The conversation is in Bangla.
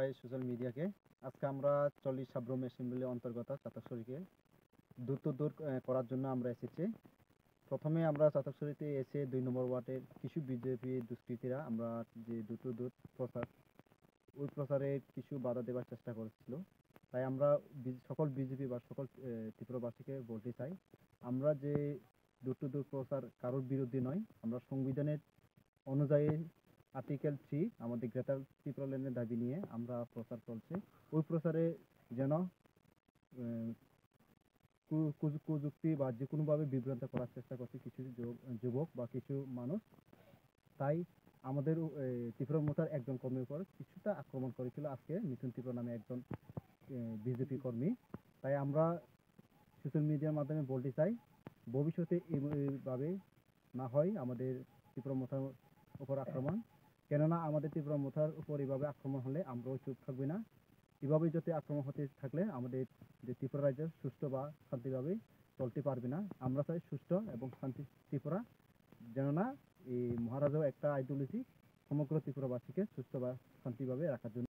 সবাই সোশ্যাল মিডিয়াকে। আজকে আমরা 40 সাব্রুম অ্যাসেম্বলির অন্তর্গত চাতকছড়িকে দূর করার জন্য আমরা এসেছি। প্রথমে আমরা চাতকছড়িতে এসে 2 নম্বর ওয়ার্ডের কিছু বিজেপি দুষ্কৃতীরা আমরা যে দূর প্রচার ওই প্রচারে কিছু বাধা দেওয়ার চেষ্টা করেছিল। তাই আমরা সকল বিজেপি বা সকল ত্রিপুরাবাসীকে বলতে চাই, আমরা যে দূর প্রচার কারোর বিরুদ্ধে নয়। আমরা সংবিধানের অনুযায়ী আর্টিকেল 3 আমাদের গ্রেটার ত্রিপুরা ল্যান্ডের দাবি নিয়ে আমরা প্রচার চলছে। ওই প্রচারে যেন কুযুক্তি বা যে কোনোভাবে বিভ্রান্ত করার চেষ্টা করছে কিছু যুবক বা কিছু মানুষ। তাই আমাদের ত্রিপুরা মোতার একজন কর্মীর উপর কিছুটা আক্রমণ করেছিল আজকে মিথুন ত্রিপুরা নামে একজন বিজেপি কর্মী। তাই আমরা সোশ্যাল মিডিয়ার মাধ্যমে বলতে চাই, ভবিষ্যতে এইভাবে না হয় আমাদের ত্রিপুরা মোথার উপর আক্রমণ। কেননা আমাদের ত্রিপুরা মোথার উপর এইভাবে আক্রমণ হলে আমরাও চুপ থাকবে না। এভাবে যদি আক্রমণ হতে থাকলে আমাদের যে ত্রিপুরা রাজ্য সুষ্ঠু বা শান্তিভাবে চলতে পারবে না। আমরা চাই সুষ্ঠু এবং শান্তি ত্রিপুরা, যেন না এই মহারাজাও একটা আইডিওলজি সমগ্র ত্রিপুরাবাসীকে সুস্থ বা শান্তিভাবে রাখার জন্য